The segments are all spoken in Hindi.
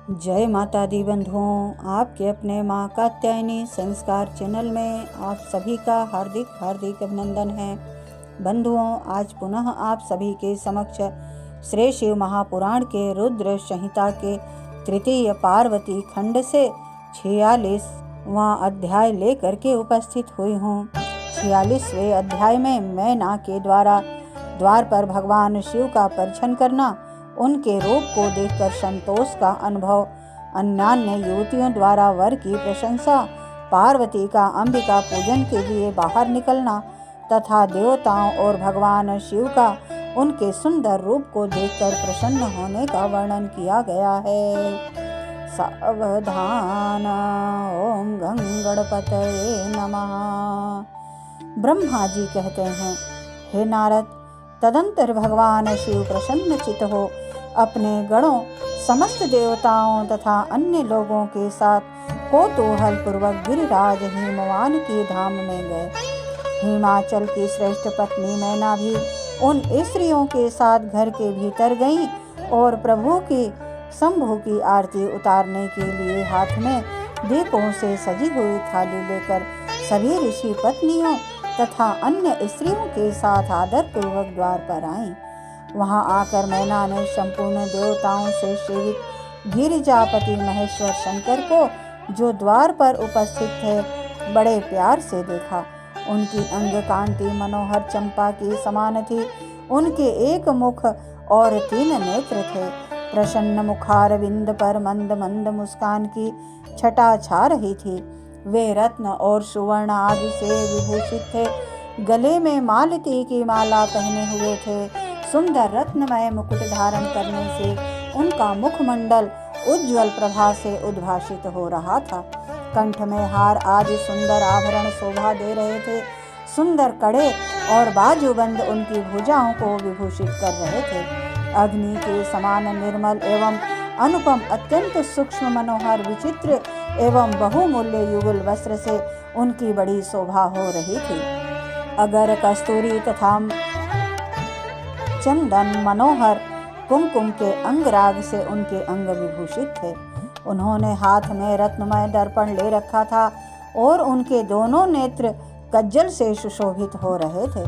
जय माता दी बंधुओं, आपके अपने माँ कात्यायनी संस्कार चैनल में आप सभी का हार्दिक हार्दिक अभिनंदन है। बंधुओं, आज पुनः आप सभी के समक्ष श्री शिव महापुराण के रुद्र संहिता के तृतीय पार्वती खंड से 46वां अध्याय लेकर के उपस्थित हुई हूँ। 46वें अध्याय में मैना के द्वार पर भगवान शिव का परिछन करना, उनके रूप को देखकर संतोष का अनुभव, अन्यान्य युवतियों द्वारा वर की प्रशंसा, पार्वती का अंबिका पूजन के लिए बाहर निकलना तथा देवताओं और भगवान शिव का उनके सुंदर रूप को देखकर प्रसन्न होने का वर्णन किया गया है। सावधान। ओम गंगणपतये नमः। ब्रह्मा जी कहते हैं, हे नारद, तदंतर भगवान शिव प्रसन्न चित्त हो अपने गणों, समस्त देवताओं तथा अन्य लोगों के साथ कौतूहल पूर्वक गिरिराज हिमवान की धाम में गए। हिमाचल की श्रेष्ठ पत्नी मैना भी उन स्त्रियों के साथ घर के भीतर गईं और प्रभु की शंभु की आरती उतारने के लिए हाथ में दीपों से सजी हुई थाली लेकर सभी ऋषि पत्नियों तथा अन्य स्त्रियों के साथ आदर पूर्वक द्वार पर आईं। वहां आकर मैना ने संपूर्ण देवताओं से सेवित गिरिजापति महेश्वर शंकर को, जो द्वार पर उपस्थित थे, बड़े प्यार से देखा। उनकी अंग कांति मनोहर चंपा की समान थी। उनके एक मुख और 3 नेत्र थे। प्रसन्न मुखारविंद पर मंद मंद मुस्कान की छटा छा रही थी। वे रत्न और सुवर्ण आदि से विभूषित थे। गले में मालती की माला पहने हुए थे। सुंदर रत्नमय मुकुट धारण करने से उनका मुखमंडल उज्ज्वल प्रभा से उद्भासित हो रहा था। कंठ में हार आदि सुंदर आभरण शोभा दे रहे थे। सुंदर कड़े और बाजूबंद उनकी भुजाओं को विभूषित कर रहे थे। अग्नि के समान निर्मल एवं अनुपम अत्यंत सूक्ष्म मनोहर विचित्र एवं बहुमूल्य युगल वस्त्र से उनकी बड़ी शोभा हो रही थी। अगर कस्तूरी तथा चंदन मनोहर कुमकुम के अंगराग से उनके अंग विभूषित थे। उन्होंने हाथ में रत्नमय दर्पण ले रखा था और उनके दोनों नेत्र कज्जल से सुशोभित हो रहे थे।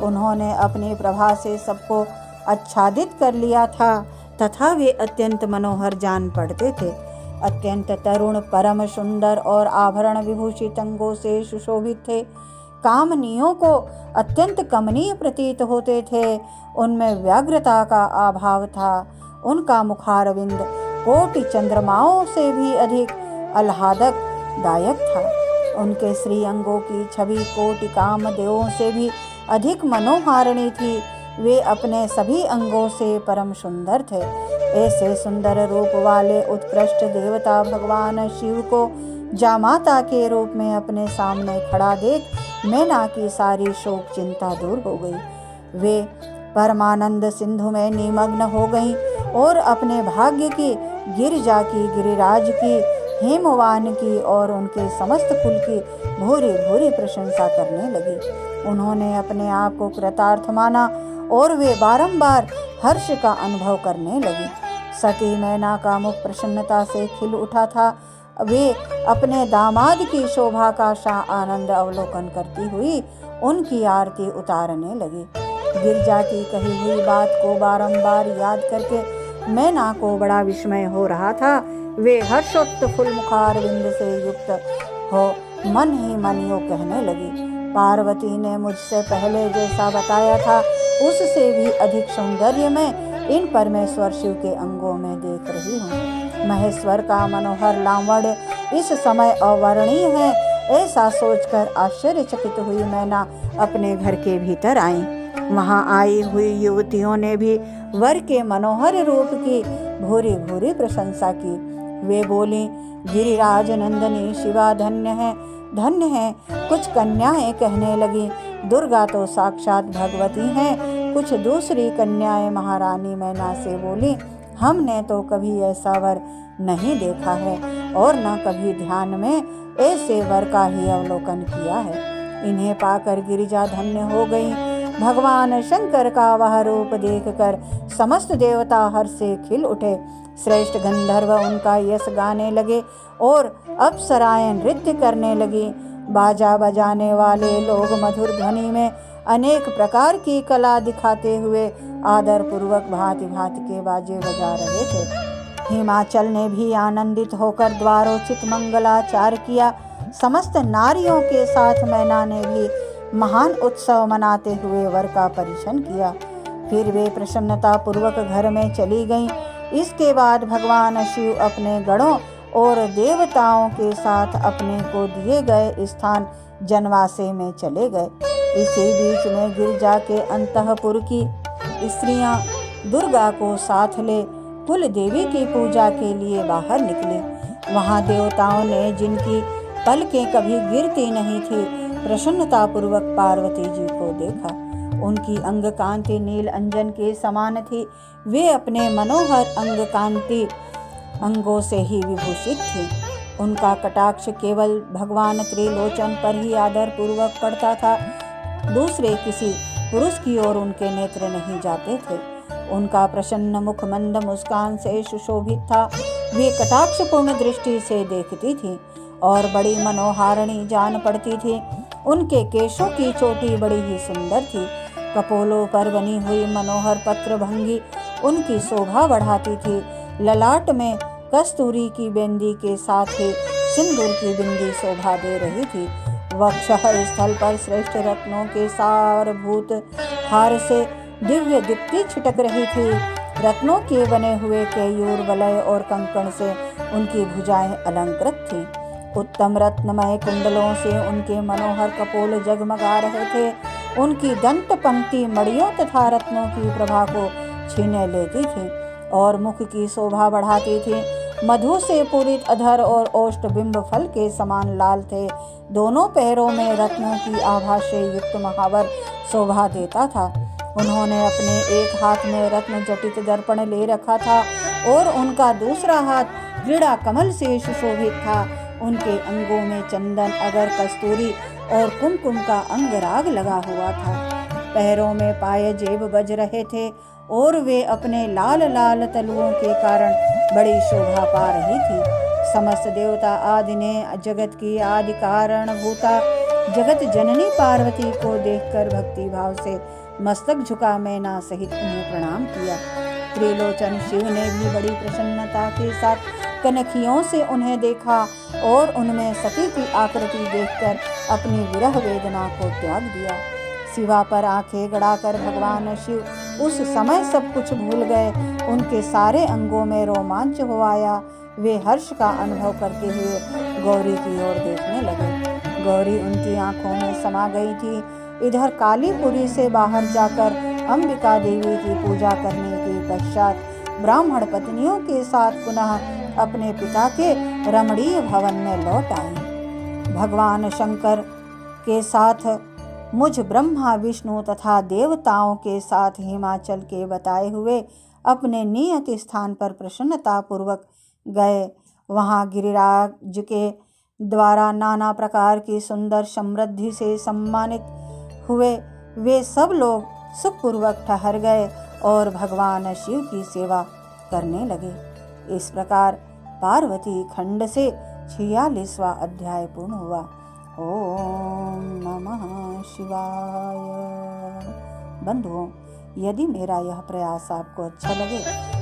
उन्होंने अपनी प्रभा से सबको आच्छादित कर लिया था तथा वे अत्यंत मनोहर जान पड़ते थे। अत्यंत तरुण, परम सुंदर और आभरण विभूषित अंगों से सुशोभित थे। कामनियों को अत्यंत कमनीय प्रतीत होते थे। उनमें व्याग्रता का अभाव था। उनका मुखारविंद कोटि चंद्रमाओं से भी अधिक आह्लादक दायक था। उनके श्री अंगों की छवि कोटि कामदेवों से भी अधिक मनोहारिणी थी। वे अपने सभी अंगों से परम सुंदर थे। ऐसे सुंदर रूप वाले उत्कृष्ट देवता भगवान शिव को जामाता के रूप में अपने सामने खड़ा देख मैना की सारी शोक चिंता दूर हो गई। वे परमानंद सिंधु में निमग्न हो गईं और अपने भाग्य की, गिरिजा की, गिरिराज की, हेमवान की और उनके समस्त कुल की भूरी भूरी प्रशंसा करने लगी। उन्होंने अपने आप को कृतार्थ माना और वे बारंबार हर्ष का अनुभव करने लगी। सती मैना का मुख प्रसन्नता से खिल उठा था। वे अपने दामाद की शोभा का आनंद अवलोकन करती हुई उनकी आरती उतारने लगी। गिरिजा की कही हुई बात को बारंबार याद करके मैना को बड़ा विस्मय हो रहा था। वे हर्षोत्फुल्ल मुखारविंद से युक्त हो मन ही मन यूं कहने लगी, पार्वती ने मुझसे पहले जैसा बताया था उससे भी अधिक सौंदर्य में इन परमेश्वर शिव के अंगों में देख रही हूँ। महेश्वर का मनोहर लावण्य इस समय अवर्णीय है। ऐसा सोचकर आश्चर्यचकित हुई मैना अपने घर के भीतर आई। वहां आई हुई युवतियों ने भी वर के मनोहर रूप की भूरी भूरी प्रशंसा की। वे बोली, गिरिराज नंदनी शिवा धन्य है, धन्य है। कुछ कन्याएं कहने लगी, दुर्गा तो साक्षात भगवती हैं। कुछ दूसरी कन्याएं महारानी मैना से बोली, हमने तो कभी ऐसा वर नहीं देखा है और न कभी ध्यान में ऐसे वर का ही अवलोकन किया है। इन्हें पाकर गिरिजा धन्य हो गई भगवान शंकर का वह रूप देखकर समस्त देवता हर्ष से खिल उठे। श्रेष्ठ गंधर्व उनका यश गाने लगे और अप्सराएं नृत्य करने लगी। बाजा बजाने वाले लोग मधुर ध्वनि में अनेक प्रकार की कला दिखाते हुए आदर पूर्वक भांति भांति के बाजे बजा रहे थे। हिमाचल ने भी आनंदित होकर द्वारोचित मंगलाचार किया। समस्त नारियों के साथ मैना ने भी महान उत्सव मनाते हुए वर का परिछन किया। फिर वे प्रसन्नता पूर्वक घर में चली गईं। इसके बाद भगवान शिव अपने गणों और देवताओं के साथ अपने को दिए गए स्थान जनवासे में चले गए। इसी बीच में गिरजा के अंतःपुर की स्त्रियां दुर्गा को साथ ले कुल देवी की पूजा के लिए बाहर निकली। वहां देवताओं ने, जिनकी पलकें कभी गिरती नहीं थी, प्रसन्नता पूर्वक पार्वती जी को देखा। उनकी अंग कांति नील अंजन के समान थी। वे अपने मनोहर अंग कांति अंगों से ही विभूषित थी। उनका कटाक्ष केवल भगवान त्रिलोचन पर ही आदर पूर्वक पड़ता था। दूसरे किसी पुरुष की ओर उनके नेत्र नहीं जाते थे। उनका प्रसन्न मुख मंद मुस्कान से सुशोभित था। वे कटाक्षपूर्ण दृष्टि से देखती थी और बड़ी मनोहारिणी जान पड़ती थी। उनके केशों की चोटी बड़ी ही सुंदर थी। कपोलों पर बनी हुई मनोहर पत्र भंगी उनकी शोभा बढ़ाती थी। ललाट में कस्तूरी की बिंदी के साथ ही सिंदूर की बिंदी शोभा दे रही थी। वक्षः स्थल पर श्रेष्ठ रत्नों के सारभूत हार से दिव्य दीप्ति छिटक रही थी। रत्नों के बने हुए केयूर वलय और कंकण से उनकी भुजाएं अलंकृत थी। उत्तम रत्नमय कुंडलों से उनके मनोहर कपोल जगमगा रहे थे। उनकी दंत पंक्ति मणियों तथा रत्नों की प्रभा को छीने लेती थी और मुख की शोभा बढ़ाती थी। मधु से पूरित अधर और ओष्ठ बिंब फल के समान लाल थे। दोनों पैरों में रत्नों की आभा से युक्त महावर शोभा देता था। उन्होंने अपने एक हाथ में रत्न जटित दर्पण ले रखा था और उनका दूसरा हाथ क्रीड़ा कमल से सुशोभित था। उनके अंगों में चंदन, अगर, कस्तूरी और कुमकुम का अंगराग लगा हुआ था। पैरों में पायजेब बज रहे थे और वे अपने लाल लाल तलुओं के कारण बड़ी शोभा पा रही थी। समस्त देवता आदि ने जगत की आदि कारण भूता जगत जननी पार्वती को देखकर भक्ति भाव से मस्तक झुका मैना सहित उन्हें प्रणाम किया। त्रिलोचन शिव ने भी बड़ी प्रसन्नता के साथ कनखियों से उन्हें देखा और उनमें सती की आकृति देखकर अपनी विरह वेदना को त्याग दिया। शिवा पर आंखें गड़ाकर भगवान शिव उस समय सब कुछ भूल गए। उनके सारे अंगों में रोमांच हो आया। वे हर्ष का अनुभव करते हुए गौरी की ओर देखने लगे। गौरी उनकी आंखों में समा गई थी। इधर कालीपुरी से बाहर जाकर अंबिका देवी की पूजा करने के पश्चात ब्राह्मण पत्नियों के साथ पुनः अपने पिता के रमणीय भवन में लौट आई। भगवान शंकर के साथ मुझ ब्रह्मा विष्णु तथा देवताओं के साथ हिमाचल के बताए हुए अपने नियत स्थान पर प्रसन्नता पूर्वक गए। वहाँ गिरिराज के द्वारा नाना प्रकार की सुंदर समृद्धि से सम्मानित हुए वे सब लोग सुखपूर्वक ठहर गए और भगवान शिव की सेवा करने लगे। इस प्रकार पार्वती खंड से 46वां अध्याय पूर्ण हुआ। ओम नमः शिवाय। बंधुओं, यदि मेरा यह प्रयास आपको अच्छा लगे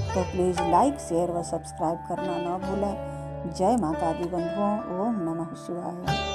तो प्लीज़ लाइक, शेयर व सब्सक्राइब करना न भूलें। जय माता दी बंधुओं। ओम नमः शिवाय।